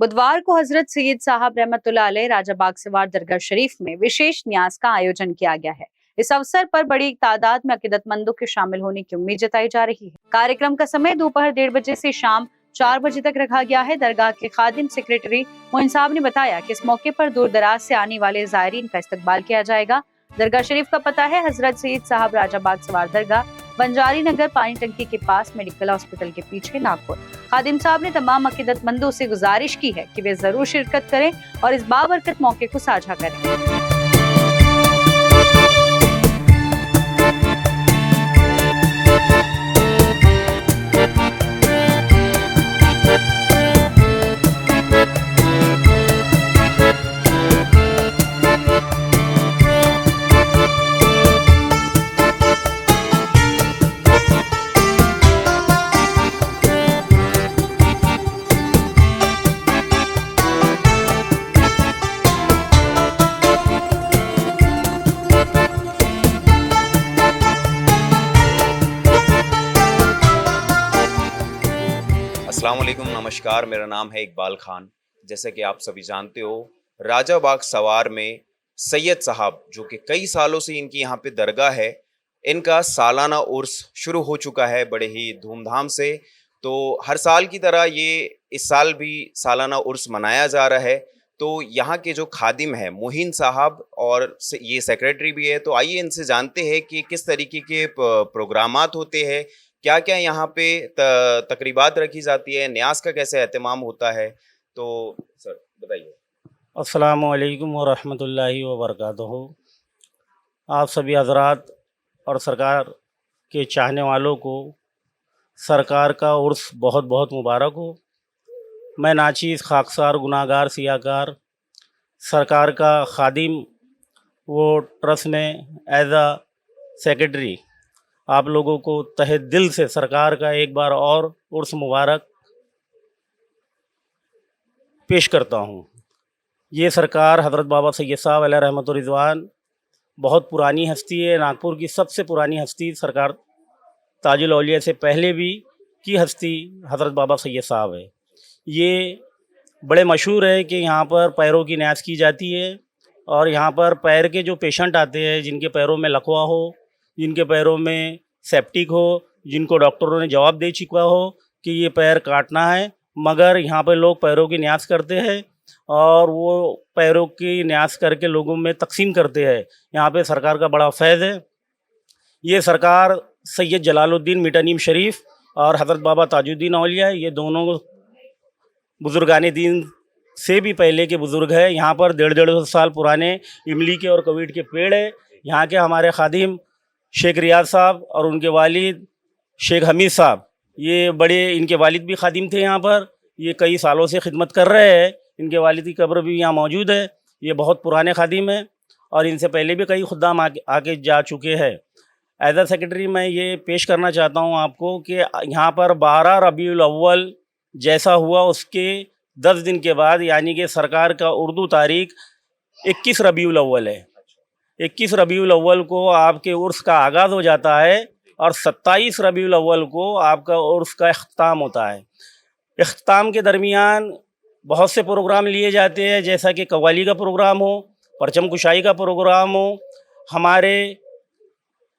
बुधवार को हजरत सैयद साहब रहमतुल्लाह अलैह राजा बाग सवार दरगाह शरीफ में विशेष न्याज का आयोजन किया गया है। इस अवसर पर बड़ी तादाद में अकीदतमंदों के शामिल होने की उम्मीद जताई जा रही है। कार्यक्रम का समय दोपहर 1:30 बजे से शाम 4 बजे तक रखा गया है। दरगाह के खादिम सेक्रेटरी मोइन साहब ने बताया कि इस मौके पर दूर दराज से आने वाले जायरीन का इस्तकबाल किया जाएगा। दरगाह शरीफ का पता है हजरत सैयद साहब राजा बाग सवार दरगाह, बंजारी नगर, पानी टंकी के पास, मेडिकल हॉस्पिटल के पीछे, नागपुर। खादिम साहब ने तमाम अकीदतमंदों से गुजारिश की है कि वे जरूर शिरकत करें और इस बाबरकत मौके को साझा करें। अस्सलाम वालेकुम, नमस्कार। मेरा नाम है इकबाल खान। जैसे कि आप सभी जानते हो, राजा बाग सवार में सैयद साहब, जो कि कई सालों से इनकी यहाँ पे दरगाह है, इनका सालाना उर्स शुरू हो चुका है बड़े ही धूमधाम से। तो हर साल की तरह ये इस साल भी सालाना उर्स मनाया जा रहा है। तो यहाँ के जो खादिम हैं मोहिन साहब और ये सेक्रेटरी भी है, तो आइए इनसे जानते हैं कि किस तरीके के प्रोग्रामात होते हैं, क्या क्या यहाँ पे तकरीबात रखी जाती है, न्यास का कैसे एहतमाम होता है। तो सर बताइए। अस्सलामु अलैकुम व रहमतुल्लाहि व बरकातुहू। आप सभी हजरात और सरकार के चाहने वालों को सरकार का उर्स बहुत बहुत मुबारक हो। मैं नाचीज़, खाकसार, गुनाहगार, सियाकार, सरकार का खादिम वो ट्रस्ट में एज आ सेक्रेटरी आप लोगों को तहे दिल से सरकार का एक बार और उर्स मुबारक पेश करता हूँ। ये सरकार हज़रत बाबा सैयद साहब अलैहि रहमत व रिज़वान बहुत पुरानी हस्ती है। नागपुर की सबसे पुरानी हस्ती सरकार ताजुल औलिया से पहले भी की हस्ती हज़रत बाबा सैयद साहब है। ये बड़े मशहूर है कि यहाँ पर पैरों की न्याज की जाती है और यहाँ पर पैर के जो पेशेंट आते हैं, जिनके पैरों में लकवा हो, जिनके पैरों में सेप्टिक हो, जिनको डॉक्टरों ने जवाब दे चुका हो कि ये पैर काटना है, मगर यहाँ पर लोग पैरों की न्याज करते हैं और वो पैरों की न्याज करके लोगों में तकसीम करते हैं। यहाँ पे सरकार का बड़ा फैज़ है। ये सरकार सैयद जलालुद्दीन मिटनीम शरीफ और हज़रत बाबा ताजुद्दीन औलिया, ये दोनों बुज़ुर्गाने दीन से भी पहले के बुज़ुर्ग हैं। यहाँ पर 150 साल पुराने इमली के और कवीट के पेड़ है। यहाँ के हमारे खादिम शेख रियाज साहब और उनके वालिद शेख हमीद साहब, ये बड़े, इनके वालिद भी खादिम थे यहाँ पर। ये कई सालों से खिदमत कर रहे हैं। इनके वालिद की कब्र भी यहाँ मौजूद है। ये बहुत पुराने खादिम हैं और इनसे पहले भी कई खुद्दाम आके जा चुके हैं। एज अ सेक्रेटरी मैं ये पेश करना चाहता हूँ आपको कि यहाँ पर 12 रबीउल अव्वल जैसा हुआ उसके 10 दिन के बाद, यानी कि सरकार का उर्दू तारीख 21 रबीउल अव्वल है। 21 रबीउल अव्वल को आपके उर्स का आगाज़ हो जाता है और 27 रबीउल अव्वल को आपका उर्स का इख्तिताम होता है। इख्तिताम के दरमियान बहुत से प्रोग्राम लिए जाते हैं, जैसा कि कव्वाली का प्रोग्राम हो, परचम कुशाई का प्रोग्राम हो। हमारे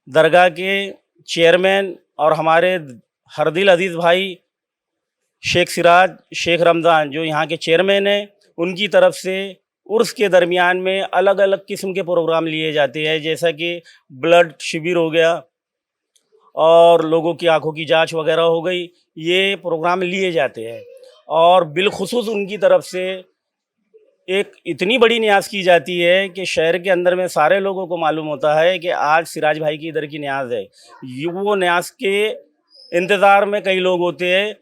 दरगाह के चेयरमैन और हमारे हरदिल अजीज़ भाई शेख सिराज, शेख रमज़ान, जो यहाँ के चेयरमैन हैं, उनकी तरफ से उर्स के दरमियान में अलग अलग किस्म के प्रोग्राम लिए जाते हैं, जैसा कि ब्लड शिविर हो गया और लोगों की आंखों की जांच वगैरह हो गई। ये प्रोग्राम लिए जाते हैं और बिलखुसूस उनकी तरफ से एक इतनी बड़ी न्याज की जाती है कि शहर के अंदर में सारे लोगों को मालूम होता है कि आज सिराज भाई की इधर की न्याज है। वो न्याज के इंतज़ार में कई लोग होते हैं।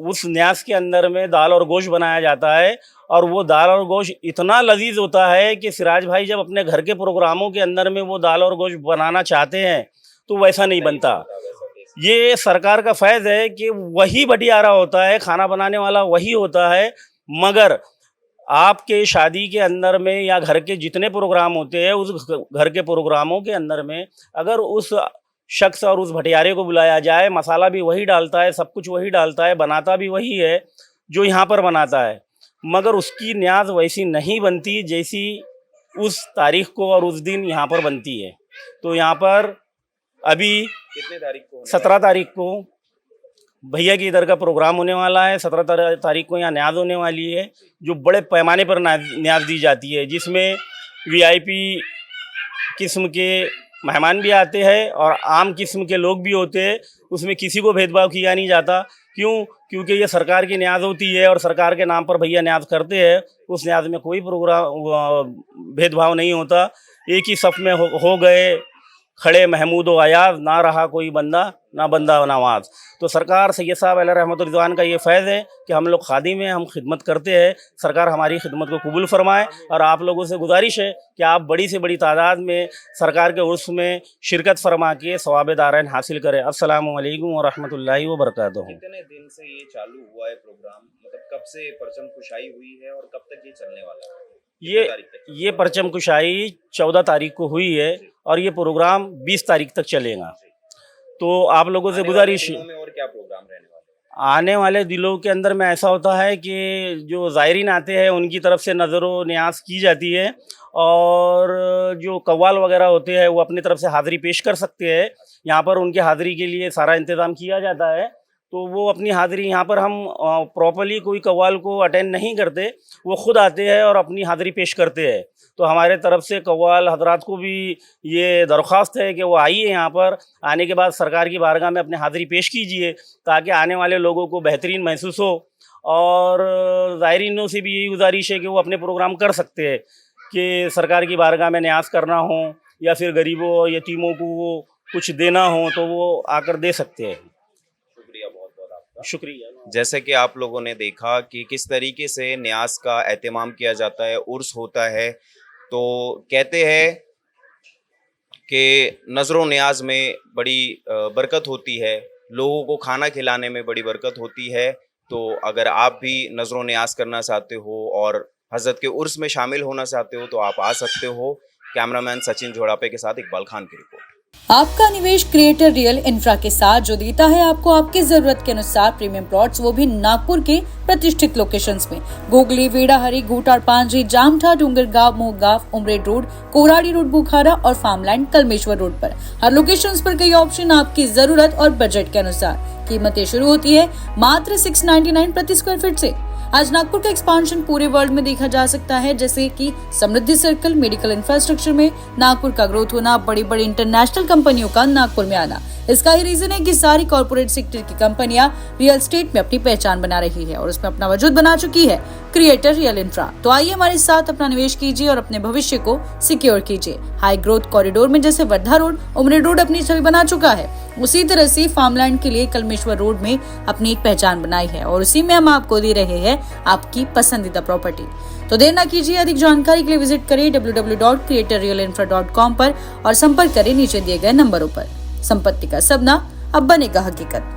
उस न्याज के अंदर में दाल और गोश्त बनाया जाता है और वो दाल और गोश्त इतना लजीज होता है कि सिराज भाई जब अपने घर के प्रोग्रामों के अंदर में वो दाल और गोश्त बनाना चाहते हैं तो वैसा नहीं बनता। ये सरकार का फैज़ है कि वही बटियारा होता है, खाना बनाने वाला वही होता है, मगर आपके शादी के अंदर में या घर के जितने प्रोग्राम होते हैं, उस घर के प्रोग्रामों के अंदर में अगर उस शख्स और उस भटियारे को बुलाया जाए, मसाला भी वही डालता है, सब कुछ वही डालता है, बनाता भी वही है जो यहाँ पर बनाता है, मगर उसकी न्याज वैसी नहीं बनती जैसी उस तारीख को और उस दिन यहाँ पर बनती है। तो यहाँ पर अभी कितने तारीख को 17 तारीख को भैया की इधर का प्रोग्राम होने वाला है। 17 तारीख को यहाँ न्याज होने वाली है, जो बड़े पैमाने पर न्याज दी जाती है, जिसमें वीआईपी किस्म के मेहमान भी आते हैं और आम किस्म के लोग भी होते हैं। उसमें किसी को भेदभाव किया नहीं जाता। क्योंकि ये सरकार की न्याज होती है और सरकार के नाम पर भैया न्याज करते हैं। उस न्याज में कोई भेदभाव नहीं होता। एक ही सफ़ में हो गए खड़े महमूद व अयाज, ना रहा कोई बंदा ना बंदा नवाज। तो सरकार सैयद साहब अलैहि रहमतुर रिज़वान का ये फैज़ है कि हम लोग खादी में हम खिदमत करते हैं। सरकार हमारी खिदमत को कबूल फरमाए और आप लोगों से गुजारिश है कि आप बड़ी से बड़ी तादाद में सरकार के उर्स में शिरकत फरमा के सवाब दारैन हासिल करें। अस्सलामु अलैकुम व रहमतुल्लाहि व बरकातहू। कितने दिन से ये चालू हुआ है प्रोग्राम, मतलब कब से परचम कुशाई हुई है और कब तक ये चलने वाला है? ये परचम कुशाई 14 तारीख को हुई है और ये प्रोग्राम 20 तारीख तक चलेगा। तो आप लोगों से गुजारिश, और क्या प्रोग्राम रहने वाले? आने वाले दिनों के अंदर में ऐसा होता है कि जो ज़ायरीन आते हैं उनकी तरफ से नज़र न्याज की जाती है और जो कव्वाल वगैरह होते हैं वो अपनी तरफ से हाज़िरी पेश कर सकते हैं। यहाँ पर उनकी हाज़िरी के लिए सारा इंतज़ाम किया जाता है। तो वो अपनी हाज़िरी यहाँ पर हम प्रॉपर्ली कोई कव्वाल को अटेंड नहीं करते, वो ख़ुद आते हैं और अपनी हाज़िरी पेश करते हैं। तो हमारे तरफ से कव्वाल हजरात को भी ये दरख्वास्त है कि वो आइए, यहाँ पर आने के बाद सरकार की बारगाह में अपनी हाज़िरी पेश कीजिए ताकि आने वाले लोगों को बेहतरीन महसूस हो। और ज़ायरीनों से भी यही गुजारिश है कि वो अपने प्रोग्राम कर सकते हैं कि सरकार की बारगाह में न्याज करना हो या फिर गरीबों और यतीमों को वो कुछ देना हो तो वो आकर दे सकते हैं। शुक्रिया। जैसे कि आप लोगों ने देखा कि किस तरीके से न्याज का एहतमाम किया जाता है, उर्स होता है। तो कहते हैं कि नज़रो न्याज में बड़ी बरकत होती है, लोगों को खाना खिलाने में बड़ी बरकत होती है। तो अगर आप भी नज़रो न्याज करना चाहते हो और हज़रत के उर्स में शामिल होना चाहते हो तो आप आ सकते हो। कैमरामैन सचिन झोड़ापे के साथ इकबाल खान की रिपोर्ट। आपका निवेश क्रिएटर रियल इंफ्रा के साथ जो देता है आपको आपकी जरूरत के अनुसार प्रीमियम प्लॉट्स, वो भी नागपुर के प्रतिष्ठित लोकेशंस में। गोगली, वेड़ाहरी, घोटाड़, पांजी, जामठा, डूंगरगांव, मोहगांव, उमरेड रोड, कोराड़ी रोड, बुखारा और फार्मलैंड कलमेश्वर रोड पर हर लोकेशंस पर कई ऑप्शन आपकी जरूरत और बजट के अनुसार। कीमतें शुरू होती है मात्र 699 प्रति स्क्वायर फीट से। आज नागपुर का एक्सपांशन पूरे वर्ल्ड में देखा जा सकता है, जैसे कि समृद्धि सर्कल, मेडिकल इंफ्रास्ट्रक्चर में नागपुर का ग्रोथ होना, बड़ी बड़ी इंटरनेशनल कंपनियों का नागपुर में आना। इसका ही रीजन है कि सारी कॉर्पोरेट सेक्टर की कंपनियां रियल एस्टेट में अपनी पहचान बना रही है और उसमें अपना वजूद बना चुकी है क्रिएटर रियल इंफ्रा। तो आइए हमारे साथ अपना निवेश कीजिए और अपने भविष्य को सिक्योर कीजिए। हाई ग्रोथ कॉरिडोर में जैसे वर्धा रोड, उमरेड रोड अपनी छवि बना चुका है, उसी तरह से फार्मलैंड के लिए कलमेश्वर रोड में अपनी एक पहचान बनाई है और उसी में हम आपको दे रहे हैं आपकी पसंदीदा प्रॉपर्टी। तो देर ना कीजिए, अधिक जानकारी के लिए विजिट करें www.creatorrealinfra.com पर और संपर्क करें नीचे दिए गए नंबरों पर। संपत्ति का सपना अब बनेगा हकीकत।